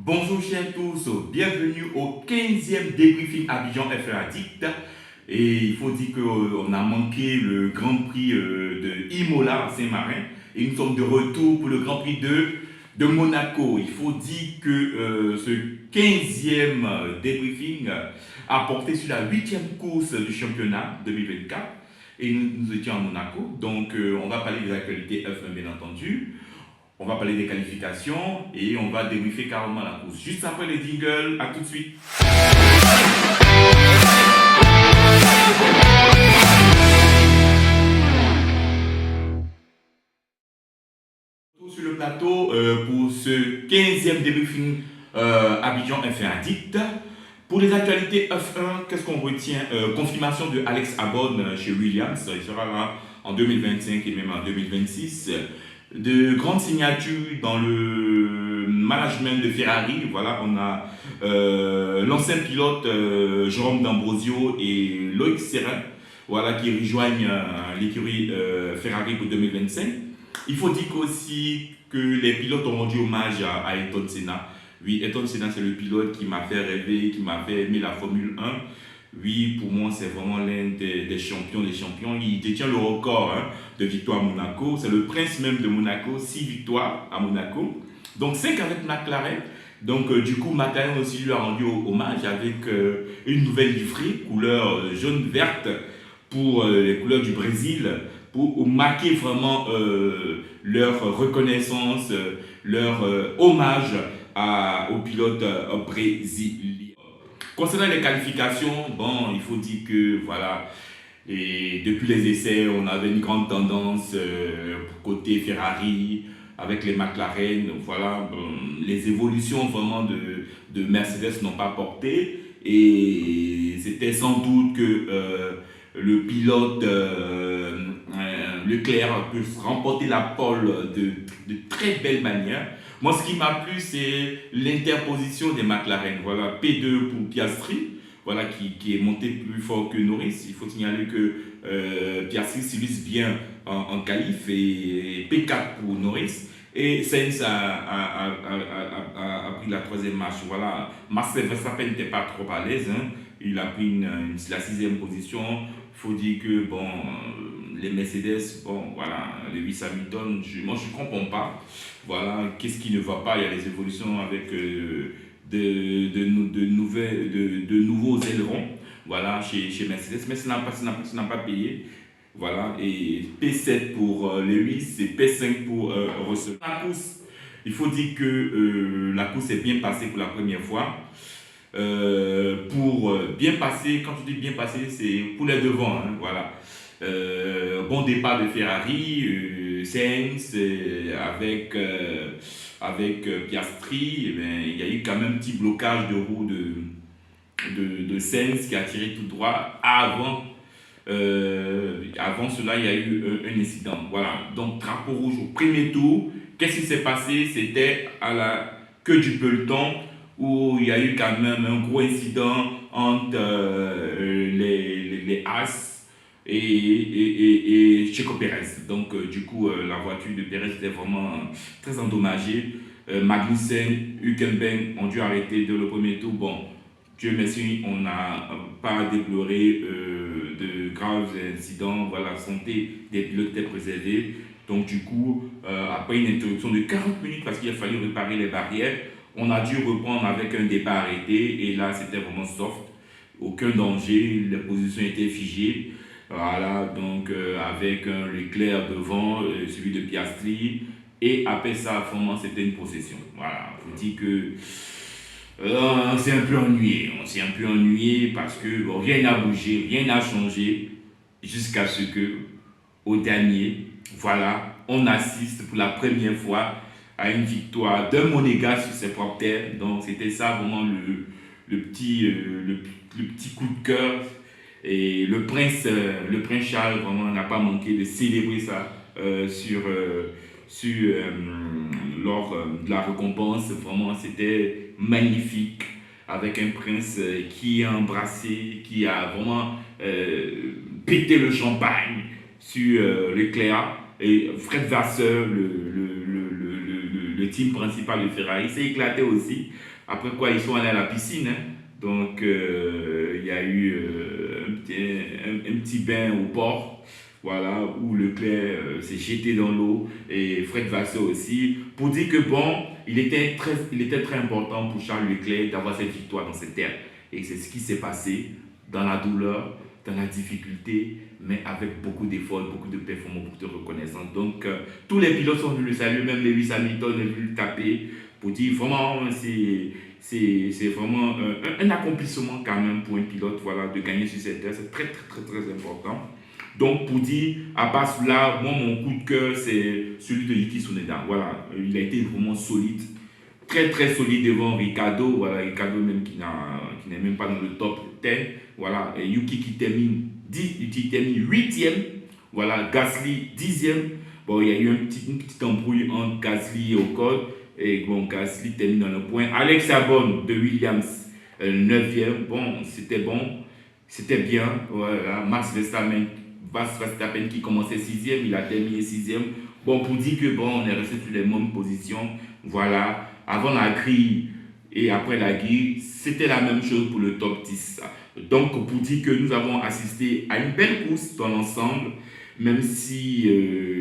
Bonjour chers tous, bienvenue au 15e débriefing Abidjan F1 Addict. Et il faut dire qu'on a manqué le Grand Prix de Imola à Saint-Marin. Et nous sommes de retour pour le Grand Prix de Monaco. Il faut dire que ce 15e débriefing a porté sur la 8e course du championnat 2024. Et nous étions à Monaco. Donc on va parler des actualités F1 bien entendu. On va parler des qualifications et on va débriefer carrément la course. Juste après les jingles, à tout de suite. Sur le plateau pour ce 15e débriefing Abidjan F1 Addict. Pour les actualités F1, qu'est-ce qu'on retient? Confirmation de Alex Albon chez Williams. Il sera là en 2025 et même en 2026. De grandes signatures dans le management de Ferrari. Voilà, on a l'ancien pilote Jérôme D'Ambrosio et Loïc Serin, voilà, qui rejoignent l'écurie Ferrari pour 2025. Il faut dire aussi que les pilotes ont rendu hommage à Ayrton Senna. Oui, Ayrton Senna, c'est le pilote qui m'a fait rêver, qui m'a fait aimer la Formule 1. Oui, pour moi, c'est vraiment l'un des champions des champions. Il détient le record de victoires à Monaco. C'est le prince même de Monaco, 6 victoires à Monaco. Donc 5 avec McLaren. Donc du coup, McLaren aussi lui a rendu hommage avec une nouvelle livrée, couleur jaune-verte pour les couleurs du Brésil, pour marquer vraiment leur reconnaissance, leur hommage aux pilotes brésiliens. Concernant les qualifications, bon, il faut dire que voilà, et depuis les essais, on avait une grande tendance côté Ferrari avec les McLaren. Donc voilà, bon, les évolutions vraiment de Mercedes n'ont pas porté et c'était sans doute que le pilote Leclerc peut remporter la pole de très belle manière. Moi, ce qui m'a plu, c'est l'interposition des McLaren. Voilà, P2 pour Piastri, voilà, qui est monté plus fort que Norris. Il faut signaler que Piastri s'illustre bien en qualif et P4 pour Norris. Et Sainz a pris la troisième marche. Voilà, Max Verstappen n'était pas trop à l'aise. Il a pris la sixième position. Il faut dire que bon, les Mercedes, bon, voilà, Lewis Hamilton, moi je ne comprends pas. Voilà, qu'est-ce qui ne va pas? Il y a des évolutions avec de nouveaux ailerons, voilà, chez Mercedes, mais ça n'a pas payé. Voilà, et P7 pour Lewis et P5 pour Russell. La course, il faut dire que la course est bien passée pour la première fois. Pour bien passer, quand je dis bien passer, c'est pour les devants, voilà. Bon départ de Ferrari, Sainz avec Piastri, eh bien, il y a eu quand même un petit blocage de roue de Sainz qui a tiré tout droit avant. Avant cela, il y a eu un incident. Voilà, donc drapeau rouge au premier tour. Qu'est-ce qui s'est passé? C'était à la queue du peloton où il y a eu quand même un gros incident entre les As et Checo Pérez. Donc, du coup, la voiture de Pérez était vraiment très endommagée. Magnussen, Hülkenberg ont dû arrêter dès le premier tour. Bon, Dieu merci, on n'a pas déploré de graves incidents. Voilà, la santé des pilotes était préservée. Donc, du coup, après une interruption de 40 minutes parce qu'il a fallu réparer les barrières, on a dû reprendre avec un départ arrêté. Et là, c'était vraiment soft. Aucun danger, les positions étaient figées. Voilà, donc avec un Leclerc devant, celui de Piastri. Et après ça, vraiment, c'était une possession. Voilà, je vous dis que on s'est un peu ennuyé. On s'est un peu ennuyé parce que bon, rien n'a bougé, rien n'a changé jusqu'à ce que, au dernier, voilà, on assiste pour la première fois à une victoire d'un Monégasque sur ses propres terres. Donc, c'était ça vraiment le petit coup de cœur. Et le prince Charles vraiment n'a pas manqué de célébrer ça lors de la récompense. Vraiment, c'était magnifique avec un prince qui a embrassé, qui a vraiment pété le champagne sur Leclerc. Et Fred Vasseur, le team principal de Ferrari, s'est éclaté aussi Après quoi, ils sont allés à la piscine. Hein. Donc, il y a eu un petit bain au port, voilà, où Leclerc s'est jeté dans l'eau et Fred Vasseur aussi, pour dire que bon, il était très important pour Charles Leclerc d'avoir cette victoire dans cette terre. Et c'est ce qui s'est passé dans la douleur, dans la difficulté, mais avec beaucoup d'efforts, beaucoup de performances, beaucoup de reconnaissance. Donc, tous les pilotes sont venus le saluer, même Lewis Hamilton est venu le taper pour dire vraiment, c'est vraiment un accomplissement quand même pour un pilote, voilà, de gagner sur cette terre. C'est très, très, très, très important. Donc, pour dire, à bas là, moi, mon coup de cœur, c'est celui de Yuki Tsunoda. Voilà, il a été vraiment solide, très, très solide devant Ricardo. Voilà, Ricardo même qui n'est même pas dans le top 10. Voilà, et Yuki qui termine 8e. Voilà, Gasly 10e. Bon, il y a eu une petite embrouille entre Gasly et Ocon. Et bon, Gasly termine dans le point. Alex Albon de Williams, 9e. Bon, c'était bien. Voilà, Max Verstappen qui commençait 6e, il a terminé 6e. Bon, pour dire que bon, on est resté sur les mêmes positions. Voilà, avant la grille et après la grille, c'était la même chose pour le top 10. Donc, pour dire que nous avons assisté à une belle course dans l'ensemble, même si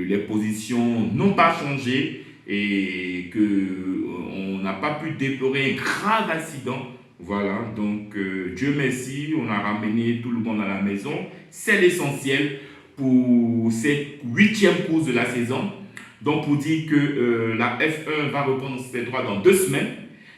les positions n'ont pas changé et qu'on n'a pas pu déplorer un grave accident. Voilà, donc Dieu merci, on a ramené tout le monde à la maison. C'est l'essentiel pour cette 8e course de la saison. Donc, pour dire que la F1 va reprendre ses droits dans 2 semaines.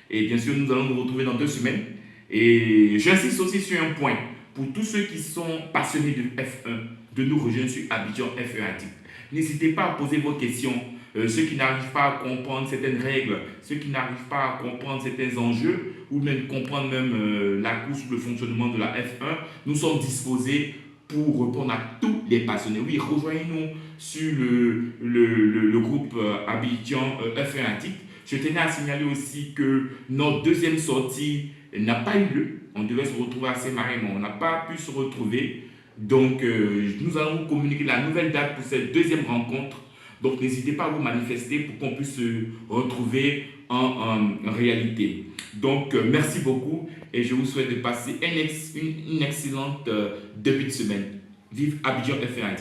Et bien sûr, nous allons nous retrouver dans 2 semaines. Et j'insiste aussi sur un point. Pour tous ceux qui sont passionnés de F1, de nous rejoindre sur Abidjan F1 Addict. N'hésitez pas à poser vos questions. Ceux qui n'arrivent pas à comprendre certaines règles, ceux qui n'arrivent pas à comprendre certains enjeux, ou même comprendre même la course, le fonctionnement de la F1, nous sommes disposés pour répondre à tous les passionnés. Oui, rejoignez-nous sur le groupe Abidjan F1 Addict. Je tenais à signaler aussi que notre deuxième sortie n'a pas eu lieu. On devait se retrouver à Saint-Marin, mais on n'a pas pu se retrouver. Donc, nous allons vous communiquer la nouvelle date pour cette deuxième rencontre. Donc, n'hésitez pas à vous manifester pour qu'on puisse se retrouver en réalité. Donc, merci beaucoup et je vous souhaite de passer une excellente début de semaine. Vive Abidjan F1.